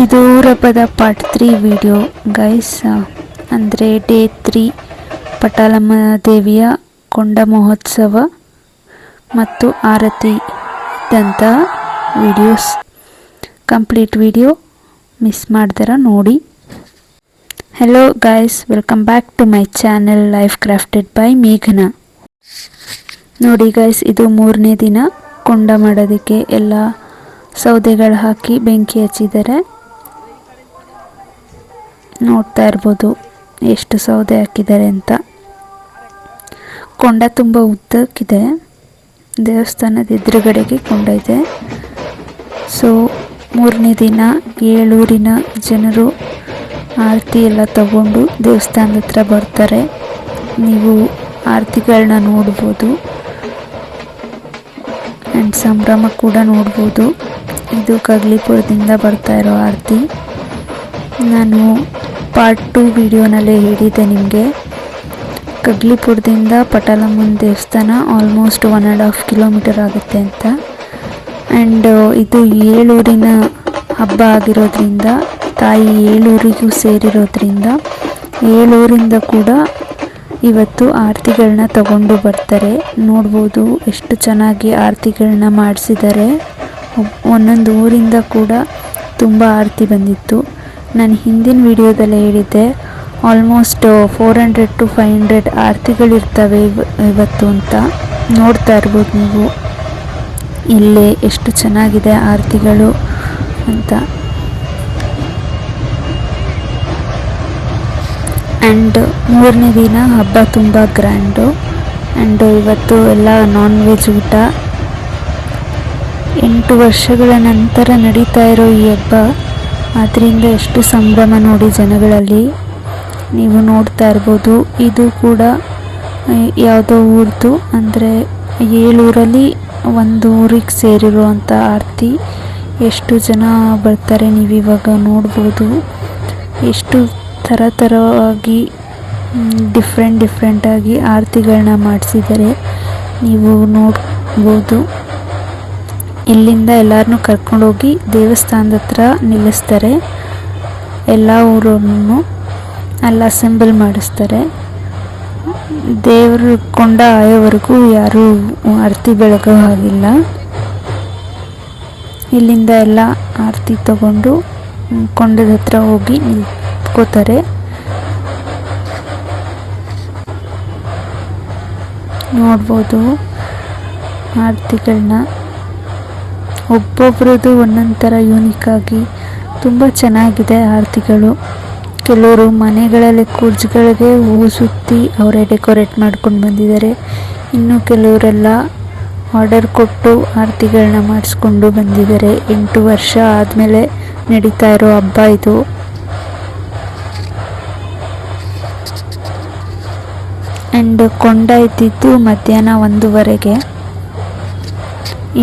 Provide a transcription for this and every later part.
ಇದು ಹಬ್ಬದ part 3 video guys. ಅಂದರೆ ಡೇ 3 ಪಟಾಲಮ್ಮ ದೇವಿಯ ಕೊಂಡ ಮಹೋತ್ಸವ ಮತ್ತು ಆರತಿ ಇದ್ದಂಥ ವಿಡಿಯೋಸ್. ಕಂಪ್ಲೀಟ್ ವಿಡಿಯೋ ಮಿಸ್ ಮಾಡ್ದಿರ ನೋಡಿ. Hello guys, welcome back to my channel life crafted by ಮೇಘನಾ. ನೋಡಿ ಗೈಸ್, ಇದು 3ನೇ ದಿನ. ಕೊಂಡ ಮಾಡೋದಕ್ಕೆ ಎಲ್ಲ ಸೌದೆಗಳು ಹಾಕಿ ಬೆಂಕಿ ಹಚ್ಚಿದ್ದಾರೆ. ನೋಡ್ತಾ ಇರ್ಬೋದು ಎಷ್ಟು ಸೌದೆ ಹಾಕಿದ್ದಾರೆ ಅಂತ. ಕೊಂಡ ತುಂಬ ಉದ್ದಕ್ಕಿದೆ. ದೇವಸ್ಥಾನದ ಎದುರುಗಡೆಗೆ ಕೊಂಡ ಇದೆ. ಸೊ 3ನೇ ದಿನ 7 ಊರಿನ ಜನರು ಆರತಿ ಎಲ್ಲ ತಗೊಂಡು ದೇವಸ್ಥಾನದ ಹತ್ರ ಬರ್ತಾರೆ. ನೀವು ಆರತಿಗಳನ್ನ ನೋಡ್ಬೋದು ಆ್ಯಂಡ್ ಸಂಭ್ರಮ ಕೂಡ ನೋಡ್ಬೋದು. ಇದು ಕಗ್ಲಿಪುರದಿಂದ ಬರ್ತಾ ಇರೋ ಆರತಿ. ನಾನು ಪಾರ್ಟ್ 2 ವಿಡಿಯೋನಲ್ಲೇ ಹೇಳಿದ್ದೆ ನಿಮಗೆ. ಕಗ್ಲಿಪುರದಿಂದ ಪಟಾಲಮ್ಮನ ದೇವಸ್ಥಾನ ಆಲ್ಮೋಸ್ಟ್ 1.5 ಕಿಲೋಮೀಟರ್ ಆಗುತ್ತೆ ಅಂತ. ಆ್ಯಂಡ್ ಇದು 7 ಊರಿನ ಹಬ್ಬ ಆಗಿರೋದ್ರಿಂದ, ತಾಯಿ 7 ಊರಿಗೂ ಸೇರಿರೋದ್ರಿಂದ 7 ಊರಿಂದ ಕೂಡ ಇವತ್ತು ಆರತಿಗಳನ್ನ ತಗೊಂಡು ಬರ್ತಾರೆ. ನೋಡ್ಬೋದು ಎಷ್ಟು ಚೆನ್ನಾಗಿ ಆರತಿಗಳನ್ನ ಮಾಡಿಸಿದ್ದಾರೆ. ಒಂದೊಂದು ಊರಿಂದ ಕೂಡ ತುಂಬ ಆರತಿ ಬಂದಿತ್ತು. ನಾನು ಹಿಂದಿನ ವಿಡಿಯೋದಲ್ಲೇ ಹೇಳಿದ್ದೆ, ಆಲ್ಮೋಸ್ಟ್ 400 to 500 ಆರತಿಗಳಿರ್ತವೆ ಇವತ್ತು ಅಂತ. ನೋಡ್ತಾ ಇರ್ಬೋದು ನೀವು ಇಲ್ಲೇ ಎಷ್ಟು ಚೆನ್ನಾಗಿದೆ ಆರತಿಗಳು ಅಂತ. ಆ್ಯಂಡ್ 3ನೇ ದಿನ ಹಬ್ಬ ತುಂಬ ಗ್ರ್ಯಾಂಡು. ಆ್ಯಂಡ್ ಇವತ್ತು ಎಲ್ಲ ನಾನ್ ವೆಜ್ ಊಟ. 8 ವರ್ಷಗಳ ನಂತರ ನಡೀತಾ ಇರೋ ಈ ಹಬ್ಬ, ಆದ್ದರಿಂದ ಎಷ್ಟು ಸಂಭ್ರಮ ನೋಡಿ ಜನಗಳಲ್ಲಿ. ನೀವು ನೋಡ್ತಾ ಇರ್ಬೋದು. ಇದು ಕೂಡ ಯಾವುದೋ ಊರ್ದು, ಅಂದರೆ 7 ಊರಲ್ಲಿ ಒಂದು ಊರಿಗೆ ಸೇರಿರುವಂಥ ಆರತಿ. ಎಷ್ಟು ಜನ ಬರ್ತಾರೆ ನೀವಿವಾಗ ನೋಡ್ಬೋದು. ಎಷ್ಟು ಥರವಾಗಿ ಡಿಫ್ರೆಂಟಾಗಿ ಆರತಿಗಳನ್ನ ಮಾಡಿಸಿದ್ದಾರೆ, ನೀವು ನೋಡ್ಬೋದು. ಇಲ್ಲಿಂದ ಎಲ್ಲರನ್ನೂ ಕರ್ಕೊಂಡೋಗಿ ದೇವಸ್ಥಾನದ ಹತ್ರ ನಿಲ್ಲಿಸ್ತಾರೆ. ಎಲ್ಲ ಊರನ್ನು ಅಲ್ಲಿ ಅಸೆಂಬಲ್ ಮಾಡಿಸ್ತಾರೆ. ದೇವರು ಕೊಂಡ ಆಯೋವರೆಗೂ ಯಾರೂ ಆರತಿ ಬೆಳಗೋ ಹಾಗಿಲ್ಲ. ಇಲ್ಲಿಂದ ಎಲ್ಲ ಆರತಿ ತಗೊಂಡು ಕೊಂಡದ ಹತ್ರ ಹೋಗಿ ನಿಂತ್ಕೋತಾರೆ. ನೋಡ್ಬೋದು ಆರತಿಗಳನ್ನ. ಒಬ್ಬೊಬ್ರದ್ದು ಒಂದೊಂದು ಥರ ಯೂನಿಕ್ಕಾಗಿ ತುಂಬ ಚೆನ್ನಾಗಿದೆ ಆರತಿಗಳು. ಕೆಲವರು ಮನೆಗಳಲ್ಲಿ ಕುರ್ಜ್ಗಳಿಗೆ ಹೂವು ಸುತ್ತಿ ಅವರೇ ಡೆಕೋರೇಟ್ ಮಾಡ್ಕೊಂಡು ಬಂದಿದ್ದಾರೆ. ಇನ್ನು ಕೆಲವರೆಲ್ಲ ಆರ್ಡರ್ ಕೊಟ್ಟು ಆರತಿಗಳನ್ನ ಮಾಡಿಸ್ಕೊಂಡು ಬಂದಿದ್ದಾರೆ. 8 ವರ್ಷ ಆದಮೇಲೆ ನಡೀತಾ ಇರೋ ಹಬ್ಬ ಇದು. ಆ್ಯಂಡ್ ಕೊಂಡ ಇದ್ದಿದ್ದು ಮಧ್ಯಾಹ್ನ 1:30.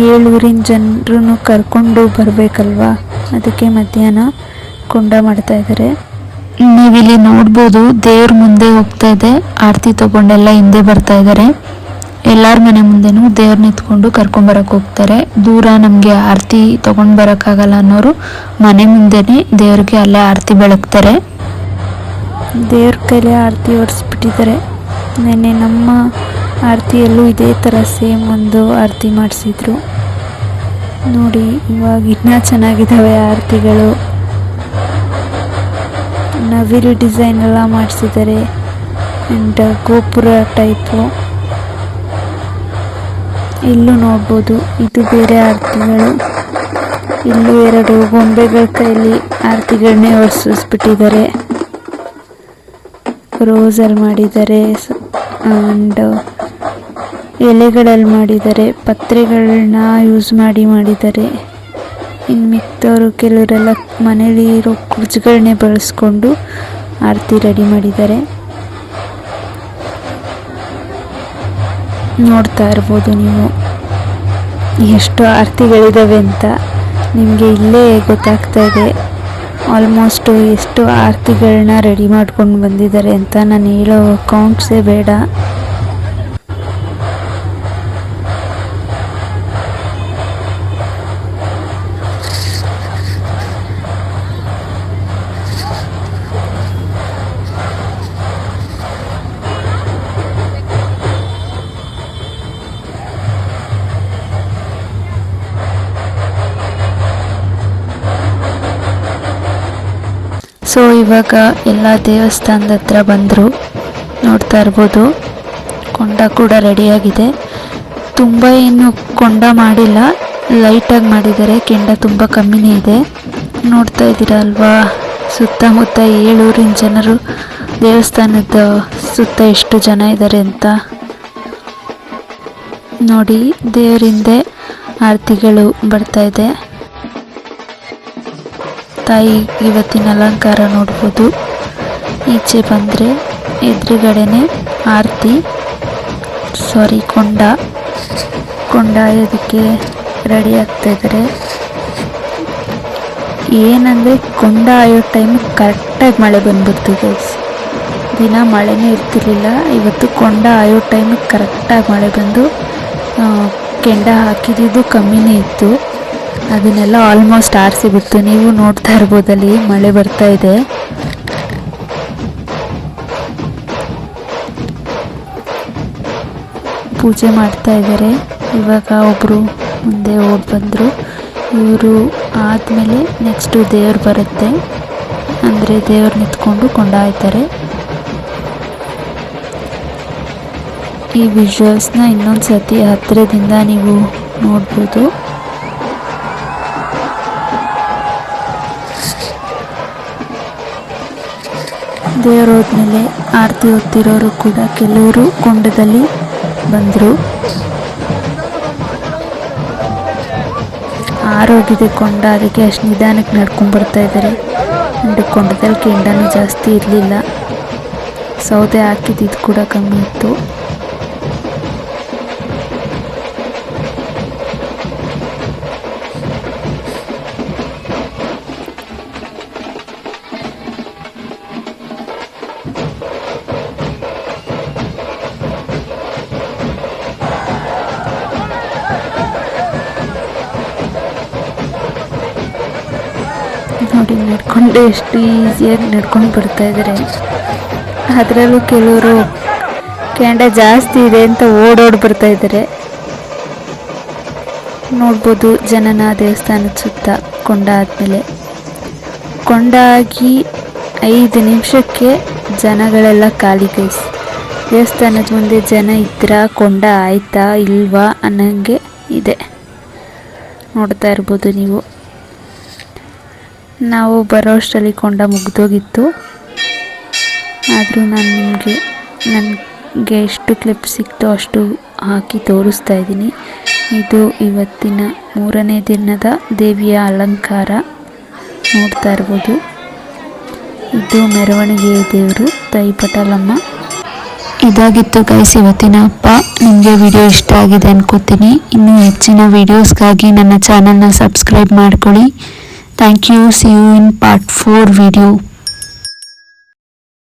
7 ಊರಿನ ಜನರನ್ನು ಕರ್ಕೊಂಡು ಬರಬೇಕಲ್ವಾ, ಅದಕ್ಕೆ ಮಧ್ಯಾಹ್ನ ಕೊಂಡ ಮಾಡ್ತಾ ಇದ್ದಾರೆ. ನೀವಿಲ್ಲಿ ನೋಡ್ಬೋದು ದೇವ್ರ ಮುಂದೆ ಹೋಗ್ತಾ ಇದೆ. ಆರತಿ ತಗೊಂಡೆಲ್ಲ ಹಿಂದೆ ಬರ್ತಾ ಇದ್ದಾರೆ. ಎಲ್ಲರ ಮನೆ ಮುಂದೆನೂ ದೇವ್ರನ್ನ ಎತ್ಕೊಂಡು ಕರ್ಕೊಂಬರಕ್ಕೆ ಹೋಗ್ತಾರೆ. ದೂರ ನಮಗೆ ಆರತಿ ತೊಗೊಂಡು ಬರೋಕ್ಕಾಗಲ್ಲ ಅನ್ನೋರು ಮನೆ ಮುಂದೆನೇ ದೇವ್ರಿಗೆ ಅಲ್ಲೇ ಆರತಿ ಬೆಳಗ್ತಾರೆ. ದೇವ್ರ ಕೈಲೇ ಆರತಿ ಹೊರಿಸ್ಬಿಟ್ಟಿದ್ದಾರೆ. ನೆನ್ನೆ ನಮ್ಮ ಆರತಿಯಲ್ಲೂ ಇದೇ ಥರ ಸೇಮ್ ಒಂದು ಆರತಿ ಮಾಡಿಸಿದ್ರು ನೋಡಿ. ಇವಾಗ ಇನ್ನೂ ಚೆನ್ನಾಗಿದ್ದಾವೆ ಆರತಿಗಳು. ನವಿಲು ಡಿಸೈನ್ ಎಲ್ಲ ಮಾಡಿಸಿದ್ದಾರೆ. ಆ್ಯಂಡ್ ಗೋಪುರ ಟೈಪು ಇಲ್ಲೂ ನೋಡ್ಬೋದು. ಇದು ಬೇರೆ ಆರತಿಗಳು. ಇಲ್ಲೂ 2 ಗೊಂಬೆಗಳ ಕೈಲಿ ಆರತಿಗಳನ್ನೇ ಹೊರಿಸಿಬಿಟ್ಟಿದ್ದಾರೆ. ರೋಸಲ್ಲಿ ಮಾಡಿದ್ದಾರೆ ಆ್ಯಂಡ್ ಎಲೆಗಳಲ್ಲಿ ಮಾಡಿದ್ದಾರೆ. ಪತ್ರೆಗಳನ್ನ ಯೂಸ್ ಮಾಡಿದ್ದಾರೆ. ಇನ್ನು ಮಿಕ್ದವರು ಕೆಲವರೆಲ್ಲ ಮನೇಲಿ ಇರೋ ಕುರ್ಜ್ಗಳನ್ನೇ ಬಳಸ್ಕೊಂಡು ಆರತಿ ರೆಡಿ ಮಾಡಿದ್ದಾರೆ. ನೋಡ್ತಾ ಇರ್ಬೋದು ನೀವು ಎಷ್ಟು ಆರತಿಗಳಿದ್ದಾವೆ ಅಂತ. ನಿಮಗೆ ಇಲ್ಲೇ ಗೊತ್ತಾಗ್ತಾ ಇದೆ ಆಲ್ಮೋಸ್ಟ್ ಎಷ್ಟು ಆರತಿಗಳನ್ನ ರೆಡಿ ಮಾಡ್ಕೊಂಡು ಬಂದಿದ್ದಾರೆ ಅಂತ. ನಾನು ಹೇಳೋ ಕೌಂಟ್ಸೇ ಬೇಡ. ಸೊ ಇವಾಗ ಎಲ್ಲ ದೇವಸ್ಥಾನದ ಹತ್ರ ಬಂದರು. ನೋಡ್ತಾ ಇರ್ಬೋದು ಕೊಂಡ ಕೂಡ ರೆಡಿಯಾಗಿದೆ. ತುಂಬ ಏನು ಕೊಂಡ ಮಾಡಿಲ್ಲ, ಲೈಟಾಗಿ ಮಾಡಿದ್ದಾರೆ. ಕೆಂಡ ತುಂಬ ಕಮ್ಮಿನೇ ಇದೆ. ನೋಡ್ತಾ ಇದ್ದೀರಾ ಅಲ್ವಾ, ಸುತ್ತಮುತ್ತ 7 ಊರಿನ ಜನರು ದೇವಸ್ಥಾನದ ಸುತ್ತ ಎಷ್ಟು ಜನ ಇದ್ದಾರೆ ಅಂತ ನೋಡಿ. ದೇವರಿಂದೆ ಆರತಿಗಳು ಬರ್ತಾ ಇದೆ. ತಾಯಿ ಇವತ್ತಿನ ಅಲಂಕಾರ ನೋಡ್ಬೋದು. ಈಚೆ ಬಂದರೆ ಎದುರುಗಡೆನೆ ಆರತಿ ಕೊಂಡಾಯೋದಕ್ಕೆ ರೆಡಿ ಆಗ್ತಾ ಇದ್ದಾರೆ. ಏನಂದರೆ ಕೊಂಡ ಆಯೋ ಟೈಮಿಗೆ ಕರೆಕ್ಟಾಗಿ ಮಳೆ ಬಂದ್ಬಿಡ್ತು ಗೈಸ್. ದಿನ ಮಳೆನೇ ಇರ್ತಿರ್ಲಿಲ್ಲ, ಇವತ್ತು ಕೊಂಡ ಆಯೋ ಟೈಮಿಗೆ ಕರೆಕ್ಟಾಗಿ ಮಳೆ ಬಂದು ಕೆಂಡ ಹಾಕಿದ್ದು ಕಮ್ಮಿನೇ ಇತ್ತು, ಅದನ್ನೆಲ್ಲ ಆಲ್ಮೋಸ್ಟ್ ಆರಿಸಿಬಿಡ್ತು. ನೀವು ನೋಡ್ತಾ ಇರ್ಬೋದಲ್ಲಿ ಮಳೆ ಬರ್ತಾ ಇದೆ. ಪೂಜೆ ಮಾಡ್ತಾ ಇದ್ದಾರೆ. ಇವಾಗ ಒಬ್ಬರು ಮುಂದೆ ಓಡಿ ಬಂದರು. ಇವರು ಆದಮೇಲೆ ನೆಕ್ಸ್ಟು ದೇವ್ರು ಬರುತ್ತೆ, ಅಂದರೆ ದೇವ್ರು ನಿಂತ್ಕೊಂಡು ಕೊಂಡಾಯ್ತಾರೆ. ಈ ವಿಜುವಲ್ಸ್ನ ಇನ್ನೊಂದು ಸತಿ ಹತ್ತಿರದಿಂದ ನೀವು ನೋಡ್ಬೋದು. ದೇವ್ರು ಹೋದ್ಮೇಲೆ ಆರತಿ ಹೊತ್ತಿರೋರು ಕೂಡ ಕೆಲವರು ಕೊಂಡದಲ್ಲಿ ಬಂದರು. ಆರೋಗಿದೆ ಕೊಂಡ, ಅದಕ್ಕೆ ಅಷ್ಟು ನಿಧಾನಕ್ಕೆ ನಡ್ಕೊಂಡ್ಬರ್ತಾ ಇದ್ದಾರೆ. ಕೊಂಡದಲ್ಲಿ ಕೆಂಡನೂ ಜಾಸ್ತಿ ಇರಲಿಲ್ಲ, ಸೌದೆ ಹಾಕಿದ್ದು ಕೂಡ ಕಮ್ಮಿ ಇತ್ತು. ನೋಡಿ ನಡ್ಕೊಂಡು ಎಷ್ಟು ಈಸಿಯಾಗಿ ನಡ್ಕೊಂಡು ಬರ್ತಾ ಇದ್ದಾರೆ. ಅದರಲ್ಲೂ ಕೆಲವರು ಕೆಂಡ ಜಾಸ್ತಿ ಇದೆ ಅಂತ ಓಡೋಡಿ ಬರ್ತಾ ಇದ್ದಾರೆ. ನೋಡ್ಬೋದು ಜನನ ದೇವಸ್ಥಾನದ ಸುತ್ತ ಕೊಂಡ ಆದಮೇಲೆ. ಕೊಂಡ ಆಗಿ 5 ನಿಮಿಷಕ್ಕೆ ಜನಗಳೆಲ್ಲ ಖಾಲಿ ಗೈಸ್. ದೇವಸ್ಥಾನದ ಮುಂದೆ ಜನ ಇದ್ರಾ ಕೊಂಡ ಆಯ್ತಾ ಇಲ್ವಾ ಅನ್ನಂಗೆ ಇದೆ, ನೋಡ್ತಾ ಇರ್ಬೋದು ನೀವು. ನಾವು ಬರೋ ಅಷ್ಟರಲ್ಲಿ ಕೊಂಡ ಮುಗ್ದೋಗಿತ್ತು. ಆದರೂ ನಾನು ನನಗೆ ಎಷ್ಟು ಕ್ಲಿಪ್ ಸಿಕ್ತೋ ಅಷ್ಟು ಹಾಕಿ ತೋರಿಸ್ತಾ ಇದ್ದೀನಿ. ಇದು ಇವತ್ತಿನ 3ನೇ ದಿನದ ದೇವಿಯ ಅಲಂಕಾರ, ನೋಡ್ತಾ ಇರ್ಬೋದು. ಇದು ಮೆರವಣಿಗೆಯ ದೇವರು ತಾಯಿ ಪಟಾಲಮ್ಮ. ಇದಾಗಿತ್ತು ಗೈಸ್ ಇವತ್ತಿನ ಹಬ್ಬ. ನಿಮಗೆ ವಿಡಿಯೋ ಇಷ್ಟ ಆಗಿದೆ ಅನ್ಕೋತೀನಿ. ಇನ್ನೂ ಹೆಚ್ಚಿನ ವೀಡಿಯೋಸ್ಗಾಗಿ ನನ್ನ ಚಾನಲ್ನ ಸಬ್ಸ್ಕ್ರೈಬ್ ಮಾಡ್ಕೊಳ್ಳಿ. Thank you. See you in part 4 video.